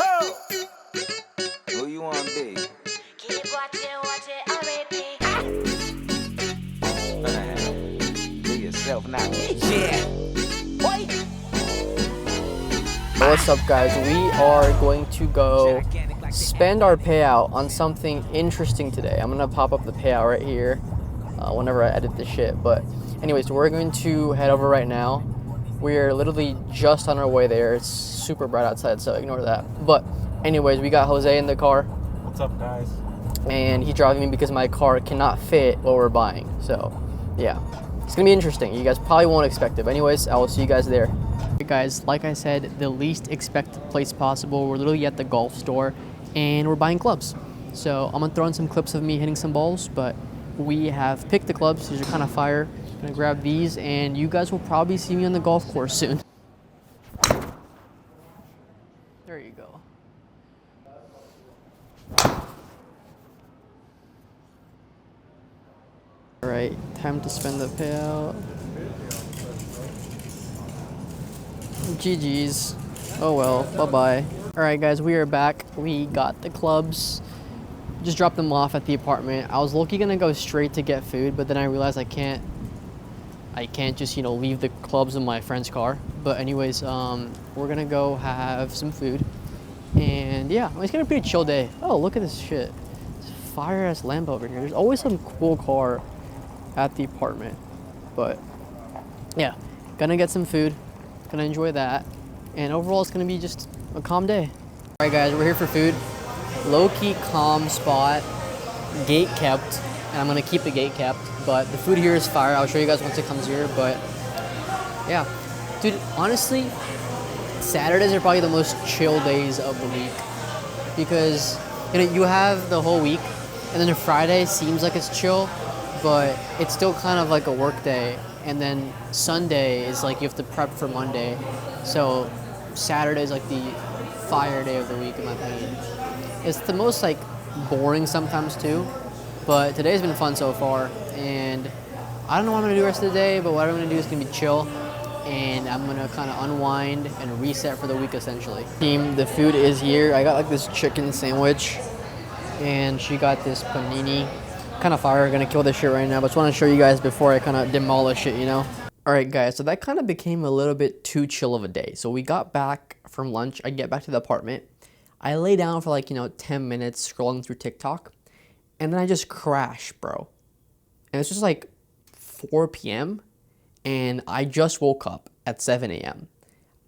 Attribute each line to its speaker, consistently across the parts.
Speaker 1: Oh! Who you wanna be?
Speaker 2: Keep watching already.
Speaker 1: Be yourself, not me. Yeah. Wait.
Speaker 3: What's up, guys? We are going to go spend our payout on something interesting today. I'm gonna pop up the payout right here whenever I edit this shit. But anyways, we're going to head over right now. We're literally just on our way there. It's super bright outside, so ignore that. But anyways, we got Jose in the car.
Speaker 4: What's up, guys?
Speaker 3: And he's driving me because my car cannot fit what we're buying. So yeah, it's gonna be interesting. You guys probably won't expect it. But anyways, I will see you guys there. Hey guys, like I said, the least expected place possible. We're literally at the golf store and we're buying clubs. So I'm gonna throw in some clips of me hitting some balls, but we have picked the clubs. These are kind of fire. I'm gonna grab these and you guys will probably see me on the golf course soon. There you go. All right, time to spend the payout. GG's. Oh well, bye-bye. All right, guys, we are back. We got the clubs. Just dropped them off at the apartment. I was low-key gonna go straight to get food, but then I realized I can't just, you know, leave the clubs in my friend's car. But anyways, we're gonna go have some food. And yeah, it's gonna be a pretty chill day. Oh, look at this shit. This fire-ass Lambo over here. There's always some cool car at the apartment. But yeah, gonna get some food. Gonna enjoy that. And overall, it's gonna be just a calm day. All right, guys, we're here for food. Low-key calm spot. Gate kept. And I'm gonna keep the gate kept. But the food here is fire. I'll show you guys once it comes here. But yeah, dude, honestly, Saturdays are probably the most chill days of the week because, you know, you have the whole week and then a Friday seems like it's chill, but it's still kind of like a work day. And then Sunday is like you have to prep for Monday. So Saturday is like the fire day of the week in my opinion. It's the most like boring sometimes too, but today's been fun so far. And I don't know what I'm gonna do the rest of the day, but what I'm gonna do is gonna be chill. And I'm gonna kind of unwind and reset for the week essentially. Team, the food is here. I got like this chicken sandwich and she got this panini. Kind of fire, gonna kill this shit right now, but just want to show you guys before I kind of demolish it, you know? All right, guys, so that kind of became a little bit too chill of a day. So we got back from lunch. I get back to the apartment. I lay down for like, 10 minutes scrolling through TikTok, and then I just crash, bro. And it's just like 4 p.m., and I just woke up at 7 a.m.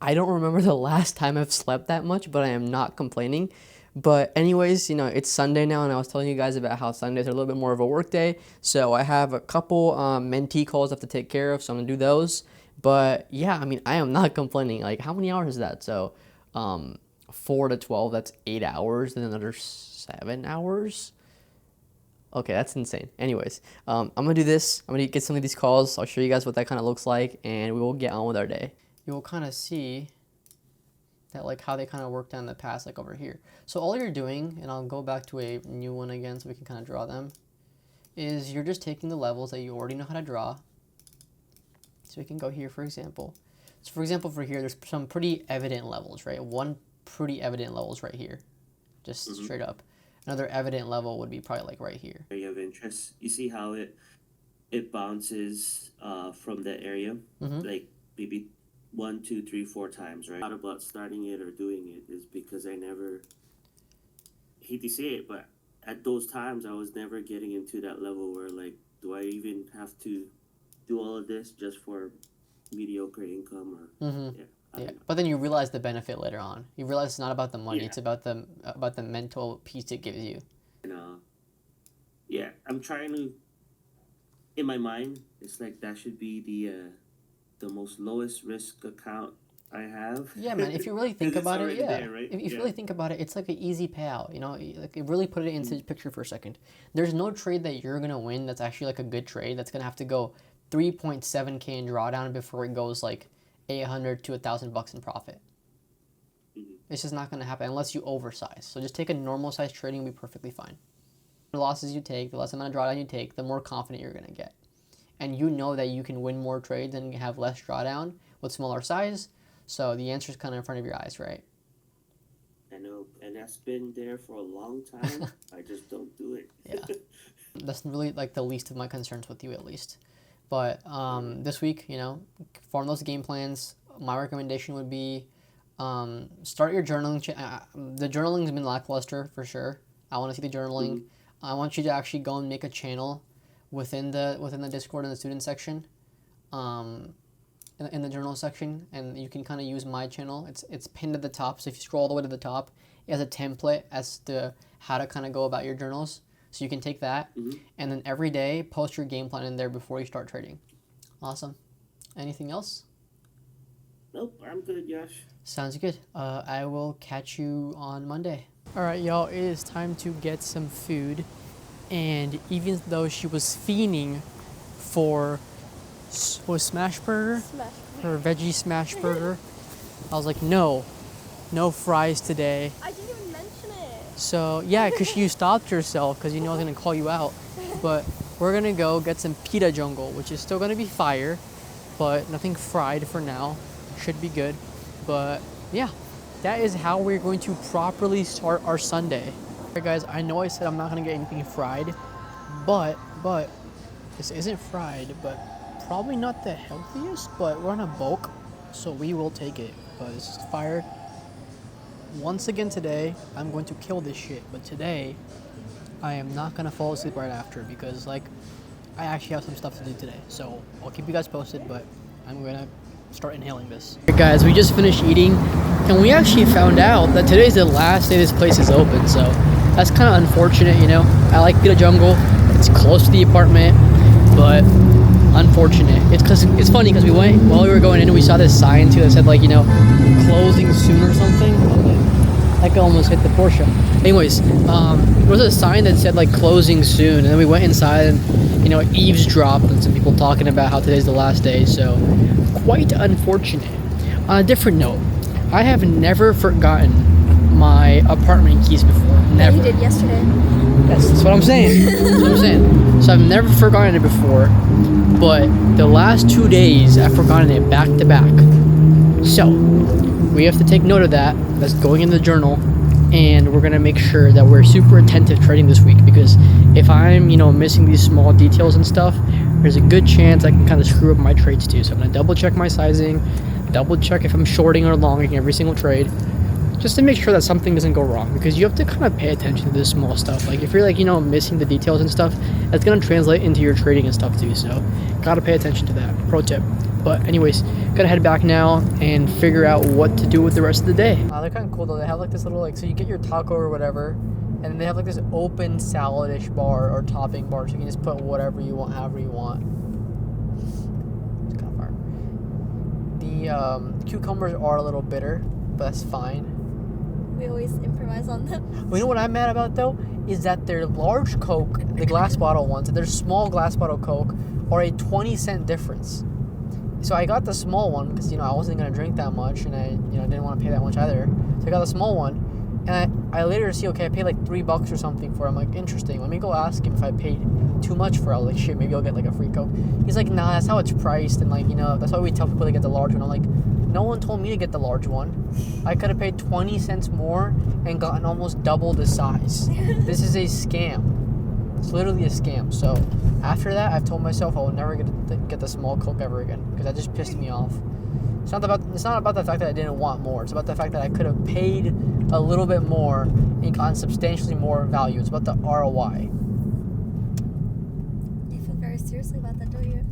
Speaker 3: I don't remember the last time I've slept that much, but I am not complaining. But anyways, it's Sunday now, and I was telling you guys about how Sundays are a little bit more of a work day. So I have a couple mentee calls I have to take care of, so I'm going to do those. But yeah, I mean, I am not complaining. Like, how many hours is that? So 4 to 12, that's 8 hours, then another 7 hours. Okay, that's insane. Anyways, I'm going to do this. I'm going to get some of these calls. I'll show you guys what that kind of looks like, and we will get on with our day. You will kind of see that like how they kind of worked out in the past, like over here. So all you're doing, and I'll go back to a new one again so we can kind of draw them, is you're just taking the levels that you already know how to draw. So we can go here, for example. So for example, for here, there's some pretty evident levels, right? One pretty evident levels right here, just straight up. Another evident level would be probably like right here.
Speaker 5: Area of interest. You see how it bounces from that area, like maybe 1, 2, 3, 4 times, right? Not about starting it or doing it is because I never, hate to say it, but at those times I was never getting into that level where like, do I even have to do all of this just for mediocre income or
Speaker 3: Yeah, but then you realize the benefit later on. You realize it's not about the money; it's about the mental peace it gives you.
Speaker 5: And yeah, I'm trying to. In my mind, it's like that should be the most lowest risk account I have.
Speaker 3: Yeah, man. If you really think about it, yeah.
Speaker 5: There, right?
Speaker 3: If you really think about it, it's like an easy payout. Like really put it into the picture for a second. There's no trade that you're gonna win that's actually like a good trade. That's gonna have to go 3.7K in drawdown before it goes like 800 to $1,000 in profit. It's just not gonna happen unless you oversize. So just take a normal size trading and be perfectly fine. The losses you take, the less amount of drawdown you take, the more confident you're gonna get. And you know that you can win more trades and have less drawdown with smaller size. So the answer is kind of in front of your eyes, right?
Speaker 5: I know, and that's been there for a long time. I just don't do it.
Speaker 3: Yeah. That's really like the least of my concerns with you, at least. But this week, you know, form those game plans. My recommendation would be start your journaling. The journaling's been lackluster for sure. I want to see the journaling.
Speaker 5: Mhm.
Speaker 3: I want you to actually go and make a channel within the Discord in the student section, in the journal section, and you can kind of use my channel. It's pinned at the top. So if you scroll all the way to the top, it has a template as to how to kind of go about your journals. So you can take that, and then every day post your game plan in there before you start trading. Awesome. Anything else?
Speaker 5: Nope, I'm good, Josh.
Speaker 3: Sounds good. I will catch you on Monday. All right, y'all. It is time to get some food, and even though she was fiending for smash burger, her veggie smash burger, I was like, no fries today.
Speaker 4: I didn't even mention it.
Speaker 3: So yeah, because you stopped yourself because you know I was gonna call you out. But we're gonna go get some pita jungle, which is still gonna be fire, but nothing fried for now. Should be good. But yeah, that is how we're going to properly start our Sunday. Alright guys, I know I said I'm not gonna get anything fried, but this isn't fried, but probably not the healthiest, but we're on a bulk, so we will take it. But this is fire. Once again today, I'm going to kill this shit, but today, I am not gonna fall asleep right after because like, I actually have some stuff to do today. So I'll keep you guys posted, but I'm gonna start inhaling this. Hey guys, we just finished eating, and we actually found out that today's the last day this place is open, so that's kind of unfortunate, you know? I like Pita Jungle, it's close to the apartment, but unfortunate. It's funny because we went, while we were going in, we saw this sign too that said like, you know, closing soon or something. Like I almost hit the Porsche. Anyways, there was a sign that said like closing soon, and then we went inside and, you know, eavesdropped on some people talking about how today's the last day, so quite unfortunate. On a different note, I have never forgotten my apartment keys before. Never.
Speaker 4: You did yesterday.
Speaker 3: That's what I'm saying. That's what I'm saying. So I've never forgotten it before, but the last 2 days I've forgotten it back to back. So we have to take note of that. That's going in the journal, and we're gonna make sure that we're super attentive trading this week, because if I'm, you know, missing these small details and stuff, there's a good chance I can kind of screw up my trades too. So I'm gonna double check my sizing, double check if I'm shorting or longing every single trade, just to make sure that something doesn't go wrong, because you have to kind of pay attention to this small stuff. Like if you're like, you know, missing the details and stuff, that's gonna translate into your trading and stuff too. So gotta pay attention to that. Pro tip. But anyways, gotta head back now and figure out what to do with the rest of the day. They're kind of cool though. They have like this little like, so you get your taco or whatever, and then they have like this open salad-ish bar or topping bar, so you can just put whatever you want, however you want. It's kind of fire. The cucumbers are a little bitter, but that's fine.
Speaker 4: We always improvise on them.
Speaker 3: Well, you know what I'm mad about though? Is that their large Coke, the glass bottle ones, and their small glass bottle Coke are a 20-cent difference. So I got the small one because, you know, I wasn't going to drink that much, and I, you know, didn't want to pay that much either. So I got the small one, and I later see, okay, I paid like $3 or something for it. I'm like, interesting. Let me go ask him if I paid too much for it. I was like, shit, maybe I'll get like a free Coke. He's like, nah, that's how it's priced, and like, you know, that's why we tell people to get the large one. I'm like, no one told me to get the large one. I could have paid 20 cents more and gotten almost double the size. This is a scam. It's literally a scam. So after that, I've told myself I will never get the small Coke ever again, because that just pissed me off. It's not about the fact that I didn't want more. It's about the fact that I could have paid a little bit more and gotten substantially more value. It's about the ROI.
Speaker 4: You feel very seriously about that, don't you?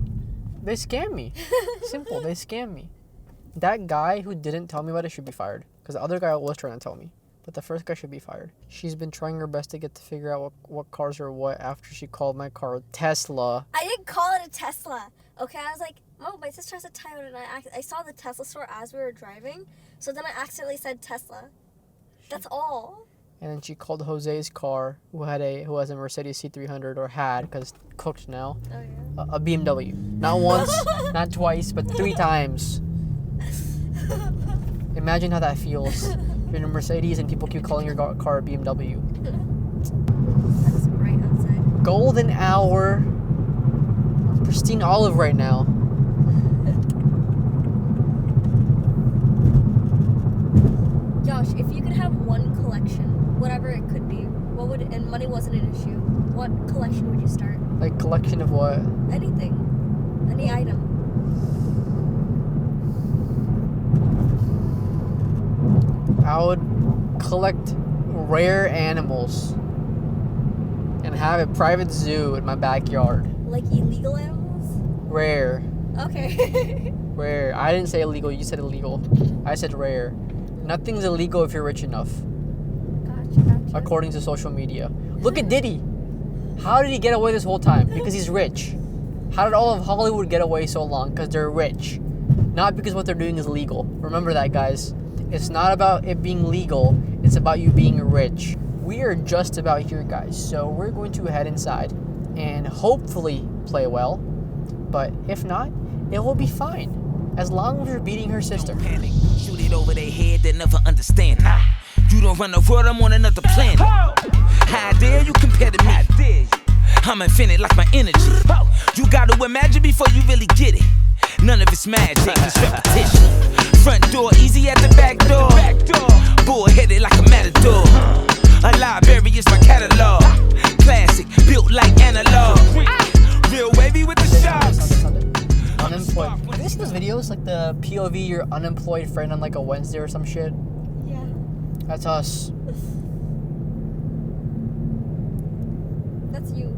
Speaker 3: They scam me. Simple. They scam me. That guy who didn't tell me about it should be fired, because the other guy was trying to tell me. But the first guy should be fired. She's been trying her best to figure out what cars are what after she called my car a Tesla.
Speaker 4: I didn't call it a Tesla. Okay, I was like, oh, my sister has a Toyota, and I saw the Tesla store as we were driving, so then I accidentally said Tesla. That's all.
Speaker 3: And then she called Jose's car, who has a Mercedes C300, or had, because it's cooked now.
Speaker 4: Oh yeah.
Speaker 3: A BMW. Not once, not twice, but 3 times. Imagine how that feels. You're in a Mercedes and people keep calling your car a BMW.
Speaker 4: That's bright outside.
Speaker 3: Golden hour. Pristine olive right now.
Speaker 4: money wasn't an issue, what collection would you start?
Speaker 3: Like collection of what?
Speaker 4: Anything. Any item.
Speaker 3: I would collect rare animals and have a private zoo in my backyard.
Speaker 4: Like illegal animals?
Speaker 3: Rare.
Speaker 4: Okay.
Speaker 3: Rare. I didn't say illegal, you said illegal. I said rare. Nothing's illegal if you're rich enough,
Speaker 4: Gotcha.
Speaker 3: according to social media. Look at Diddy. How did he get away this whole time? Because he's rich. How did all of Hollywood get away so long? Because they're rich. Not because what they're doing is legal. Remember that, guys. It's not about it being legal. It's about you being rich. We are just about here, guys. So we're going to head inside and hopefully play well. But if not, it will be fine. As long as you're beating her sister.
Speaker 6: Don't panic, shoot it over their head, they never understand. You don't run the world, I'm on another planet. How dare you compare to me? I'm infinite like my energy. You gotta imagine before you really get it. None of it's magic, it's repetition. Front door, easy at the back door. Bull-headed like a matador. A library is my catalog. Classic, built like analog. Real wavy with the shots.
Speaker 3: Unemployed. Have you seen those videos? Like the POV, your unemployed friend on like a Wednesday or some shit?
Speaker 4: Yeah.
Speaker 3: That's us.
Speaker 4: That's you.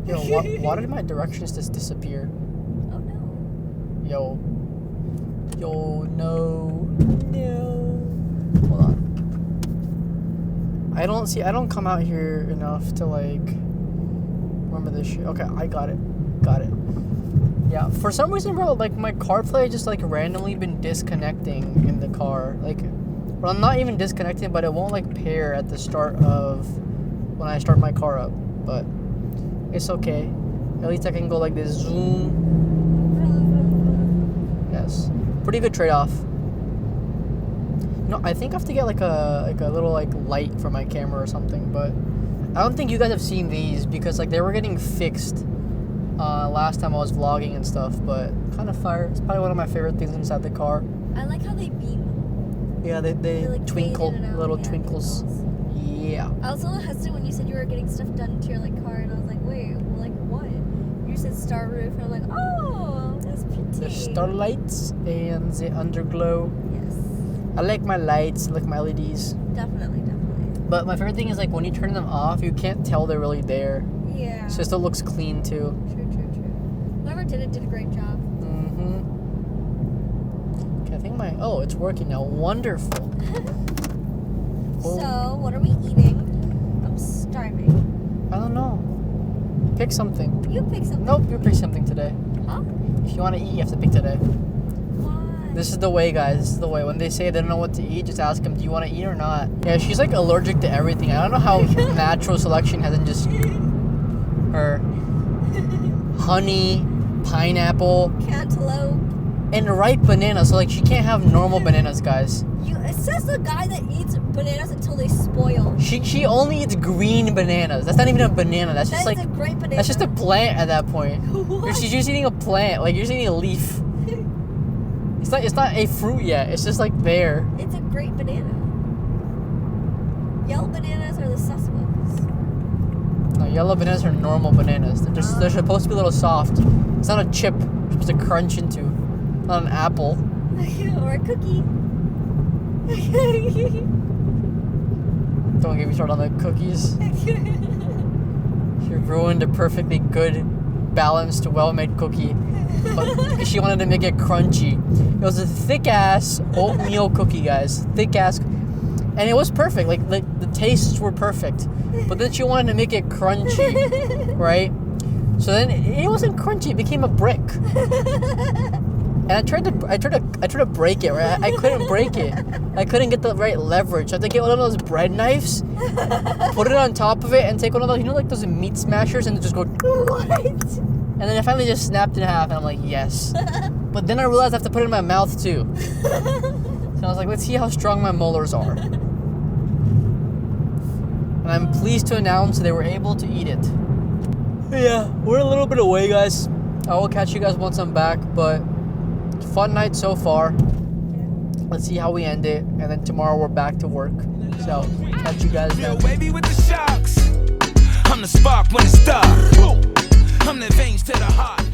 Speaker 3: Yo, why did my directions just disappear?
Speaker 4: Oh no.
Speaker 3: Yo, no. Hold on. I don't come out here enough to like remember this shit. Okay, I got it. Yeah, for some reason, bro, like my CarPlay just like randomly been disconnecting in the car. Like, well, I'm not even disconnecting, but it won't like pair at the start of when I start my car up. But it's okay. At least I can go like this. Zoom. Yes, pretty good trade-off. No, I think I have to get like a little like light for my camera or something. But I don't think you guys have seen these because like they were getting fixed last time I was vlogging and stuff. But kind of fire. It's probably one of my favorite things inside the car.
Speaker 4: I like how they beam.
Speaker 3: Yeah, they
Speaker 4: like
Speaker 3: twinkle,
Speaker 4: fade in and out.
Speaker 3: little
Speaker 4: Yeah,
Speaker 3: twinkles. Yeah.
Speaker 4: I was a little hesitant when you said you were getting stuff done to your like car, and I was like, wait, like what? You said star roof, and I'm like, oh, that's pretty.
Speaker 3: The starlights and the underglow.
Speaker 4: Yes,
Speaker 3: I like my lights, I like my LEDs.
Speaker 4: definitely.
Speaker 3: But my favorite thing is like when you turn them off, you can't tell they're really there.
Speaker 4: Yeah.
Speaker 3: So it still looks clean too.
Speaker 4: True. Whoever did it did a great job.
Speaker 3: Mm-hmm. Okay, I think it's working now. Wonderful.
Speaker 4: So, what are we eating? I'm starving.
Speaker 3: I don't know. Pick something.
Speaker 4: You pick something.
Speaker 3: Nope, you pick something today.
Speaker 4: Huh?
Speaker 3: If you want to eat, you have to pick today.
Speaker 4: Why?
Speaker 3: This is the way, guys. This is the way. When they say they don't know what to eat, just ask them, do you want to eat or not? Yeah, she's like allergic to everything. I don't know how natural selection hasn't just... Her honey, pineapple,
Speaker 4: Cantaloupe.
Speaker 3: and ripe bananas. So like she can't have normal bananas, guys.
Speaker 4: It says the guy that eats bananas until they spoil.
Speaker 3: She only eats green bananas. That's not even a banana. That's just
Speaker 4: That is
Speaker 3: like
Speaker 4: a great banana.
Speaker 3: that's just a plant at that point.
Speaker 4: What?
Speaker 3: She's just eating a plant. Like you're just eating a leaf. It's not a fruit yet. It's just like there.
Speaker 4: It's a great banana. Yellow bananas are the sus ones.
Speaker 3: No, yellow bananas are normal bananas. They're supposed to be a little soft. It's not a chip. You're supposed to crunch into. Not an apple.
Speaker 4: Or a cookie.
Speaker 3: Don't get me started on the cookies. She ruined a perfectly good, balanced, well-made cookie. But she wanted to make it crunchy. It was a thick-ass oatmeal cookie, guys. Thick-ass. And it was perfect. Like the tastes were perfect. But then she wanted to make it crunchy, right? So then it wasn't crunchy. It became a brick. And I tried to break it, right? I couldn't break it. I couldn't get the right leverage. I had to get one of those bread knives, put it on top of it, and take one of those, like those meat smashers, and just go.
Speaker 4: What?
Speaker 3: And then I finally just snapped in half, and I'm like, yes. But then I realized I have to put it in my mouth too. So I was like, let's see how strong my molars are. And I'm pleased to announce they were able to eat it. Yeah, we're a little bit away, guys. I will catch you guys once I'm back, but fun night so far. Let's see how we end it, and then tomorrow we're back to work. So, catch you guys
Speaker 6: Real
Speaker 3: then.
Speaker 6: wavy with the shocks. I'm the spark when it's dark. I'm the veins to the heart.